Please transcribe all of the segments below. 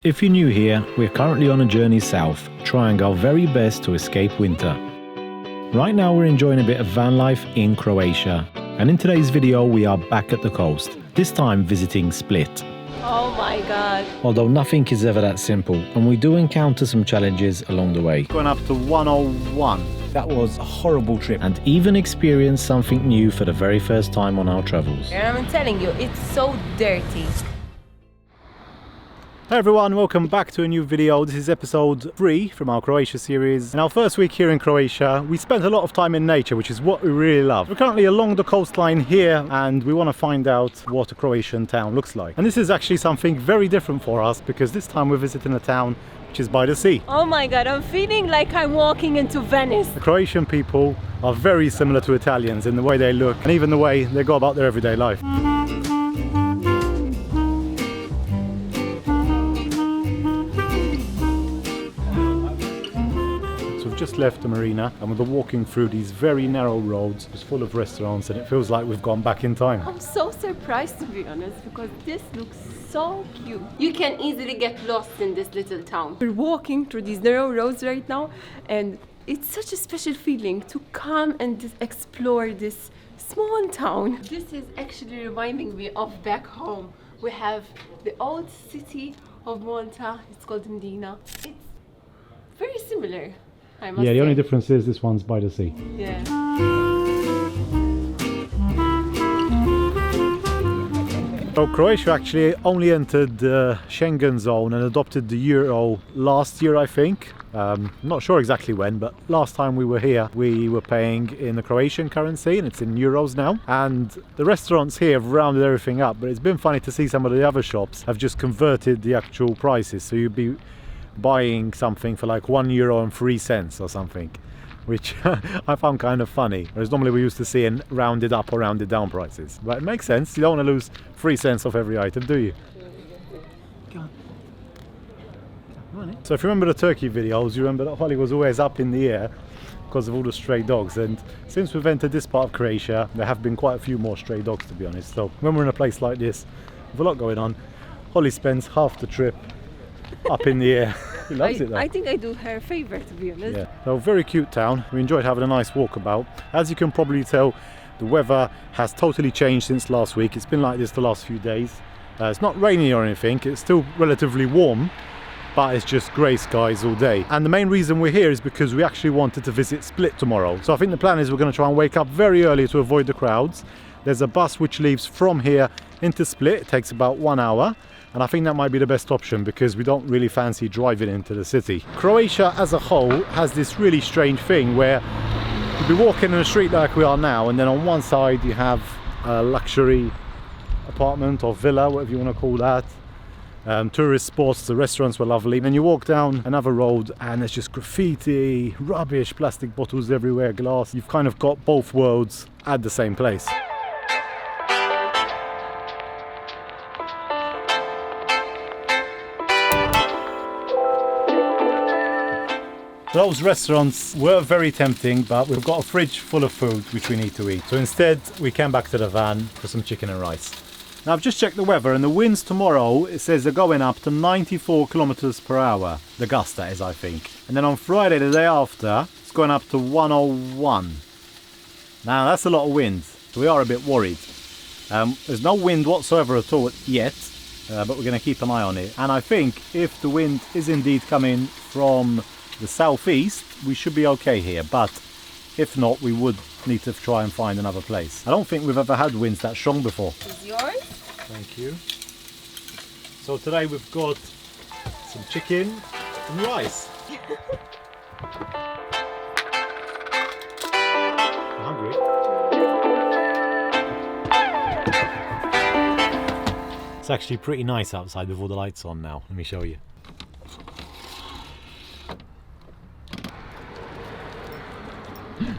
If you're new here, we're currently on a journey south, trying our very best to escape winter. Right now we're enjoying a bit of van life in Croatia, and in today's video we are back at the coast, this time visiting Split. Oh my god. Although nothing is ever that simple, and we do encounter some challenges along the way. Going up to 101. That was a horrible trip, and even experienced something new for the very first time on our travels. And I'm telling you, it's so dirty. Hey everyone, welcome back to a new video. This is episode 3 from our Croatia series. In our first week here in Croatia, we spent a lot of time in nature, which is what we really love. We're currently along the coastline here and we want to find out what a Croatian town looks like. And this is actually something very different for us because this time we're visiting a town which is by the sea. Oh my god, I'm feeling like I'm walking into Venice. The Croatian people are very similar to Italians in the way they look and even the way they go about their everyday life. Just left the marina and we're walking through these very narrow roads just full of restaurants, and it feels like we've gone back in time. I'm so surprised to be honest because this looks so cute. You can easily get lost in this little town. We're walking through these narrow roads right now and it's such a special feeling to come and just explore this small town. This is actually reminding me of back home. We have the old city of Malta, it's called Medina. It's very similar. Yeah, the only difference is this one's by the sea. Yeah. So Croatia actually only entered the Schengen zone and adopted the euro last year, I think. Not sure exactly when, but last time we were here we were paying in the Croatian currency and it's in euros now. And the restaurants here have rounded everything up, but it's been funny to see some of the other shops have just converted the actual prices. So you'd be buying something for like €1.03 or something, which I found kind of funny, whereas normally we used to see in rounded up or rounded down prices. But it makes sense, you don't want to lose 3 cents off every item, do you? So if you remember the turkey videos, you remember that Holly was always up in the air because of all the stray dogs, and since we've entered this part of Croatia there have been quite a few more stray dogs, to be honest. So when we're in a place like this with a lot going on, Holly spends half the trip up in the air. He loves it though. I think I do her favour, to be honest. Yeah, so very cute town. We enjoyed having a nice walkabout. As you can probably tell, the weather has totally changed since last week. It's been like this the last few days. It's not rainy or anything, it's still relatively warm, but it's just grey skies all day. And the main reason we're here is because we actually wanted to visit Split tomorrow. So I think the plan is we're going to try and wake up very early to avoid the crowds. There's a bus which leaves from here into Split. It takes about 1 hour. And I think that might be the best option because we don't really fancy driving into the city. Croatia as a whole has this really strange thing where you'll be walking in a street like we are now, and then on one side you have a luxury apartment or villa, whatever you want to call that. Tourist spots, the restaurants were lovely. Then you walk down another road and there's just graffiti, rubbish, plastic bottles everywhere, glass. You've kind of got both worlds at the same place. Those restaurants were very tempting, but we've got a fridge full of food which we need to eat. So instead we came back to the van for some chicken and rice. Now I've just checked the weather and the winds tomorrow, it says they're going up to 94 kilometers per hour. The gust, that is, I think. And then on Friday, the day after, it's going up to 101. Now that's a lot of wind, so we are a bit worried. There's no wind whatsoever at all yet, but we're going to keep an eye on it. And I think if the wind is indeed coming from the southeast, we should be okay here, but if not, we would need to try and find another place. I don't think we've ever had winds that strong before. Is yours? Thank you. So today we've got some chicken and rice. I'm hungry. It's actually pretty nice outside with all the lights on now. Let me show you.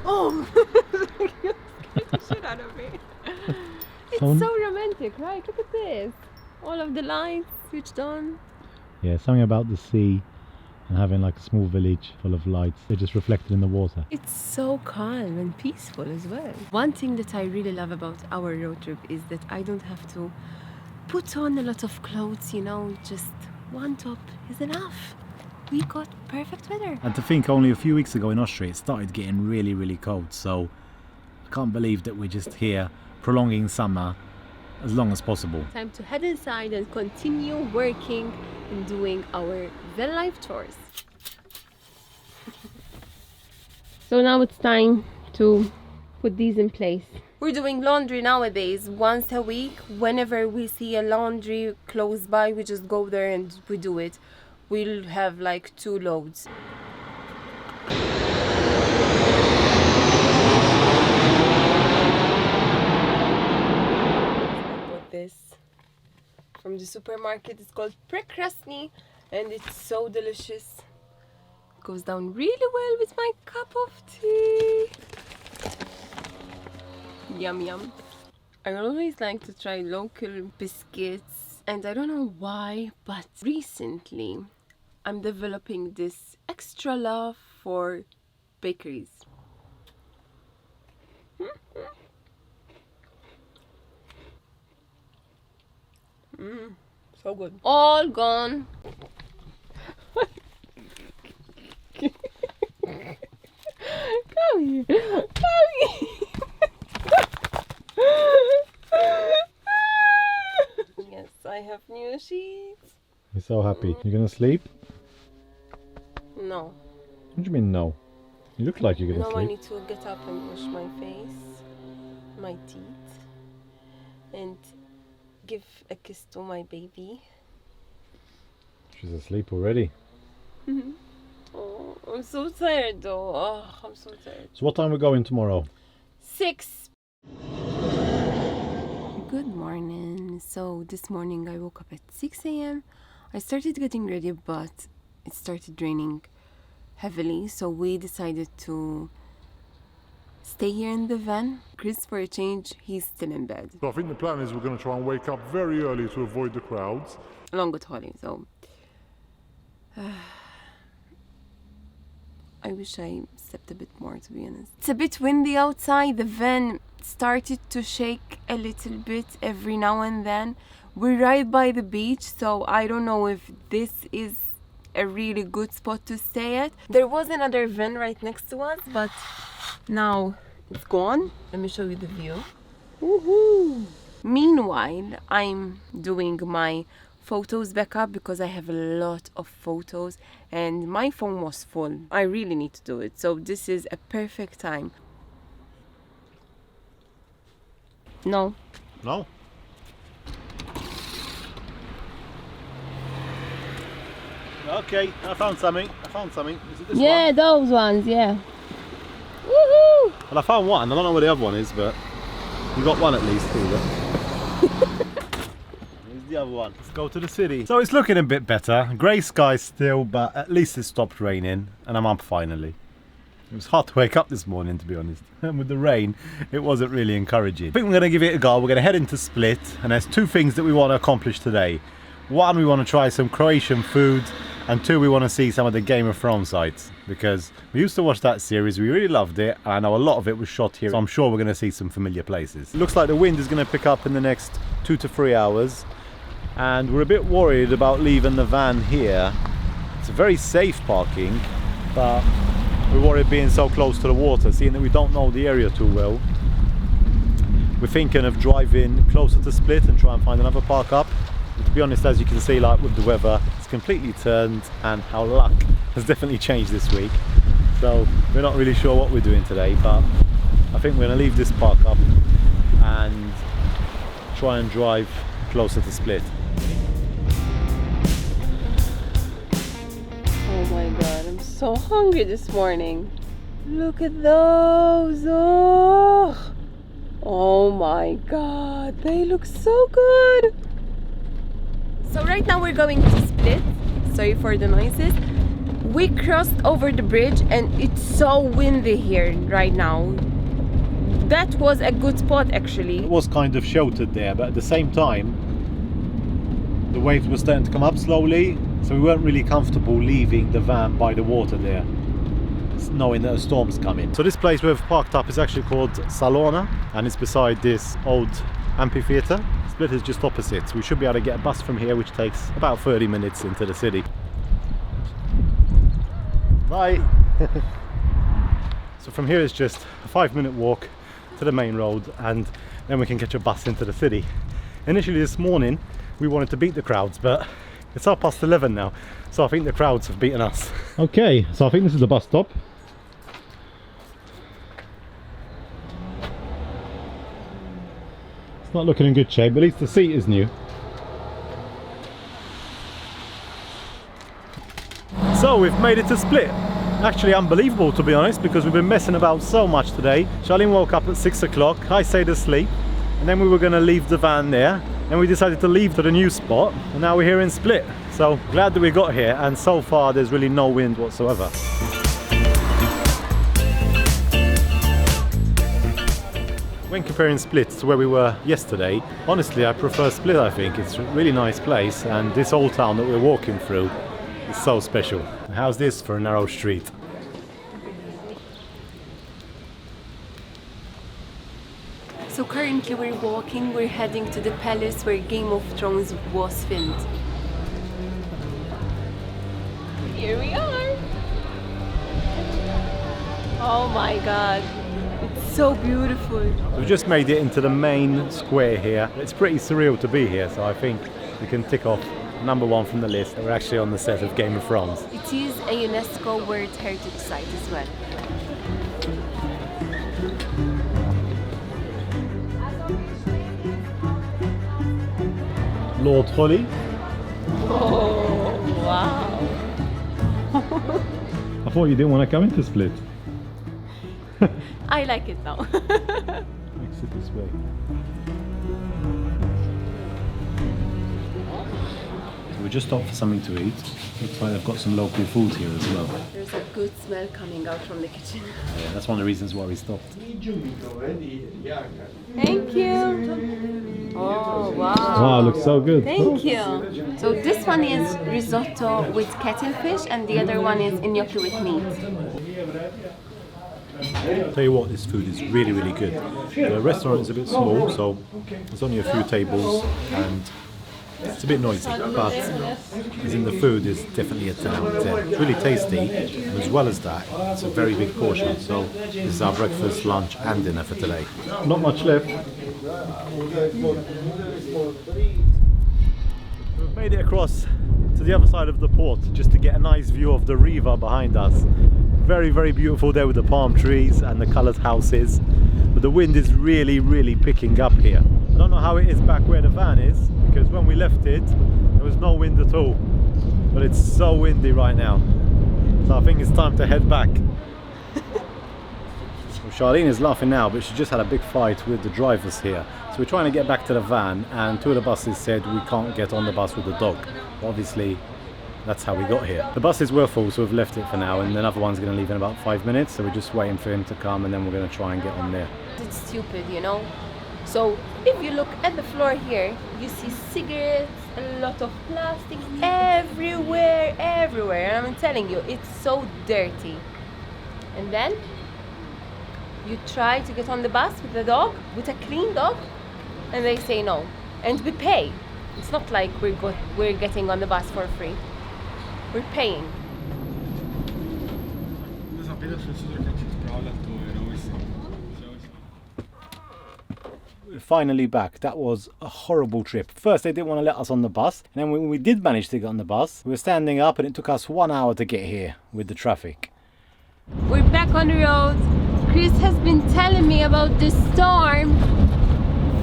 Oh, you scared the shit out of me. It's so romantic, right? Look at this. All of the lights switched on. Yeah, something about the sea and having like a small village full of lights. They're just reflected in the water. It's so calm and peaceful as well. One thing that I really love about our road trip is that I don't have to put on a lot of clothes, you know, just one top is enough. We got perfect weather. And to think only a few weeks ago in Austria it started getting really, really cold, so I can't believe that we're just here prolonging summer as long as possible. Time to head inside and continue working and doing our vanlife chores. So now it's time to put these in place. We're doing laundry nowadays once a week. Whenever we see a laundry close by, we just go there and we do it. We'll have like 2 loads. I bought this from the supermarket. It's called picturesque and it's so delicious. It goes down really well with my cup of tea. Yum yum. I always like to try local biscuits, and I don't know why, but recently I'm developing this extra love for bakeries. So good. All gone. Come here. Come here. Yes, I have new sheets. You're so happy. You're gonna sleep? No. What do you mean no? You look like you're gonna Now sleep. I need to get up and wash my face, my teeth, and give a kiss to my baby. She's asleep already. Oh, I'm so tired though. Oh, I'm so tired. So what time are we going tomorrow? 6. Good morning. So this morning I woke up at 6 a.m. I started getting ready, but it started raining heavily, so we decided to stay here in the van. Chris, for a change, he's still in bed. So I think the plan is we're going to try and wake up very early to avoid the crowds. Along with Holly, so I wish I slept a bit more, to be honest. It's a bit windy outside. The van started to shake a little bit every now and then. We're right by the beach, so I don't know if this is a really good spot to stay at. There was another van right next to us, but now it's gone. Let me show you the view. Woohoo! Meanwhile, I'm doing my photos back up because I have a lot of photos and my phone was full. I really need to do it, so this is a perfect time. No. No? Okay, I found something. Is it this one? Those ones, yeah. Woohoo! Well, I found one. I don't know where the other one is, but you got one at least. Here's the other one. Let's go to the city. So it's looking a bit better. Grey sky still, but at least it stopped raining and I'm up finally. It was hard to wake up this morning, to be honest. And with the rain, it wasn't really encouraging. I think we're going to give it a go. We're going to head into Split, and there's 2 things that we want to accomplish today. 1, we want to try some Croatian food, and 2, we want to see some of the Game of Thrones sites, because we used to watch that series, we really loved it, and I know a lot of it was shot here, so I'm sure we're going to see some familiar places. It looks like the wind is going to pick up in the next 2 to 3 hours, and we're a bit worried about leaving the van here. It's a very safe parking, but we're worried being so close to the water, seeing that we don't know the area too well. We're thinking of driving closer to Split and try and find another park up. But to be honest, as you can see, like with the weather, it's completely turned, and our luck has definitely changed this week. So we're not really sure what we're doing today, but I think we're going to leave this park up and try and drive closer to Split. Oh my god, I'm so hungry this morning. Look at those. Oh my god, they look so good. So right now we're going to Split. Sorry for the noises. We crossed over the bridge and it's so windy here right now. That was a good spot actually. It was kind of sheltered there, but at the same time the waves were starting to come up slowly, so we weren't really comfortable leaving the van by the water there, knowing that a storm's coming. So this place we've parked up is actually called Salona, and it's beside this old amphitheatre. Split is just opposite, so we should be able to get a bus from here, which takes about 30 minutes into the city. Bye! So from here it's just a 5-minute walk to the main road, and then we can catch a bus into the city. Initially this morning we wanted to beat the crowds, but it's 11:30 now, so I think the crowds have beaten us. Okay, so I think this is the bus stop. It's not looking in good shape, but at least the seat is new. So we've made it to Split. Actually unbelievable, to be honest, because we've been messing about so much today. Charlene woke up at 6 o'clock, I stayed asleep, and then we were going to leave the van there. Then we decided to leave to the new spot, and now we're here in Split. So glad that we got here, and so far there's really no wind whatsoever. When comparing Split to where we were yesterday, honestly I prefer Split. I think it's a really nice place, and this old town that we're walking through is so special. How's this for a narrow street? So currently we're walking, we're heading to the palace where Game of Thrones was filmed. Here we are! Oh my god, it's so beautiful. We've just made it into the main square here. It's pretty surreal to be here, so I think we can tick off number 1 from the list. We're actually on the set of Game of Thrones. It is a UNESCO World Heritage Site as well. Lord Holly. Oh, wow! I thought you didn't want to come into Split. I like it now. Exit this way. So we just stopped for something to eat. Looks like they've got some local food here as well. There's a good smell coming out from the kitchen. Yeah, that's one of the reasons why we stopped. Thank you! Oh, wow! Wow, it looks so good. Thank you! So this one is risotto with cuttlefish, and the other one is gnocchi with meat. Tell you what, this food is really, really good. The restaurant is a bit small, so there's only a few tables, and it's a bit noisy, but as in the food is definitely a 10 out of 10. It's really tasty, and as well as that, it's a very big portion. So this is our breakfast, lunch and dinner for today. Not much left. We've made it across to the other side of the port just to get a nice view of the river behind us. Very, very beautiful there with the palm trees and the coloured houses, but the wind is really, really picking up here. I don't know how it is back where the van is, because when we left it there was no wind at all, but it's so windy right now, so I think it's time to head back. Well, Charlene is laughing now, but she just had a big fight with the drivers here, so we're trying to get back to the van, and 2 of the buses said we can't get on the bus with the dog. Obviously that's how we got here. The buses were full, so we've left it for now, and another one's going to leave in about 5 minutes, so we're just waiting for him to come, and then we're going to try and get on there. It's stupid, you know? So if you look at the floor here, you see cigarettes, a lot of plastic everywhere, and I'm telling you, it's so dirty. And then you try to get on the bus with a dog, with a clean dog, and they say no. And we pay. It's not like we're getting on the bus for free. We're paying. We're finally back. That was a horrible trip. First they didn't want to let us on the bus, and then when we did manage to get on the bus, we were standing up and it took us 1 hour to get here with the traffic. We're back on the road. Chris has been telling me about this storm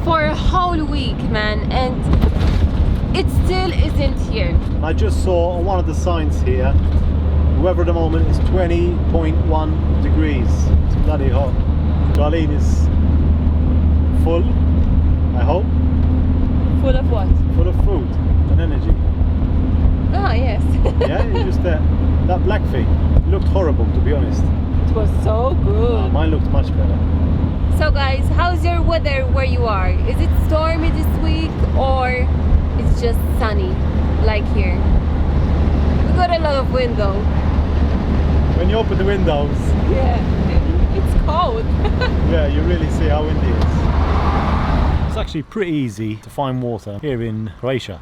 for a whole week, man, and it still isn't here. I just saw on one of the signs here, the weather at the moment is 20.1 degrees. It's bloody hot. Charlene is full, I hope. Full of what? Full of food and energy. Ah, yes. Yeah, it's just that black thing. It looked horrible, to be honest. It was so good. Mine looked much better. So guys, how's your weather where you are? Is it stormy this week or it's just sunny like here? We got a lot of wind though. When you open the windows, yeah, it's cold. yeah, you really see how windy it is. actually pretty easy to find water here in Croatia.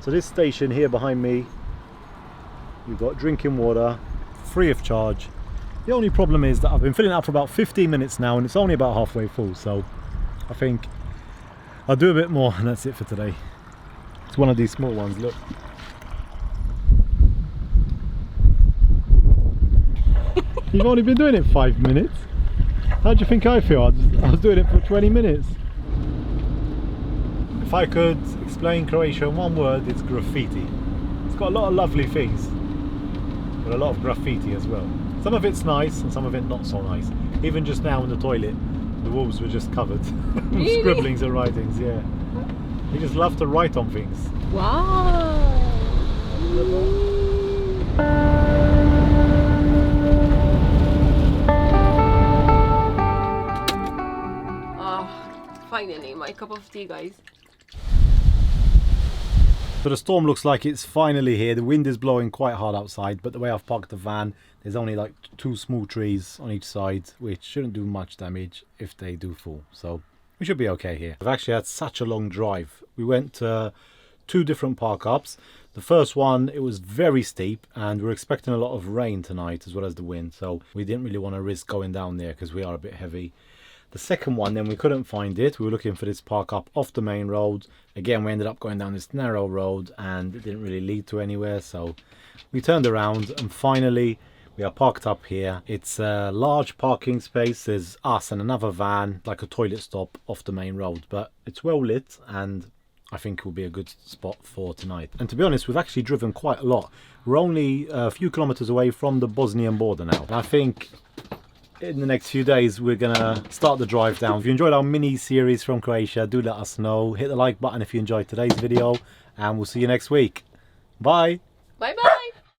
So this station here behind me, you've got drinking water, free of charge. The only problem is that I've been filling it up for about 15 minutes now and it's only about halfway full, so I think I'll do a bit more and that's it for today. It's one of these small ones, look. You've only been doing it 5 minutes. How do you think I feel? I was doing it for 20 minutes. If I could explain Croatia in one word, it's graffiti. It's got a lot of lovely things, but a lot of graffiti as well. Some of it's nice and some of it not so nice. Even just now in the toilet, the walls were just covered with scribblings and writings, yeah. They just love to write on things. Wow! Finally, my cup of tea, guys. So the storm looks like it's finally here. The wind is blowing quite hard outside, but the way I've parked the van, there's only like 2 small trees on each side, which shouldn't do much damage if they do fall. So we should be okay here. I've actually had such a long drive. We went to 2 different park ups. The first one, it was very steep and we're expecting a lot of rain tonight as well as the wind. So we didn't really want to risk going down there because we are a bit heavy. The second one, then we couldn't find it. We were looking for this park up off the main road. Again, we ended up going down this narrow road and it didn't really lead to anywhere. So we turned around and finally we are parked up here. It's a large parking space. There's us and another van, like a toilet stop off the main road. But it's well lit and I think it will be a good spot for tonight. And to be honest, we've actually driven quite a lot. We're only a few kilometers away from the Bosnian border now. And I think in the next few days we're gonna start the drive down. If you enjoyed our mini series from Croatia, do let us know. Hit the like button if you enjoyed today's video and we'll see you next week. Bye. Bye bye.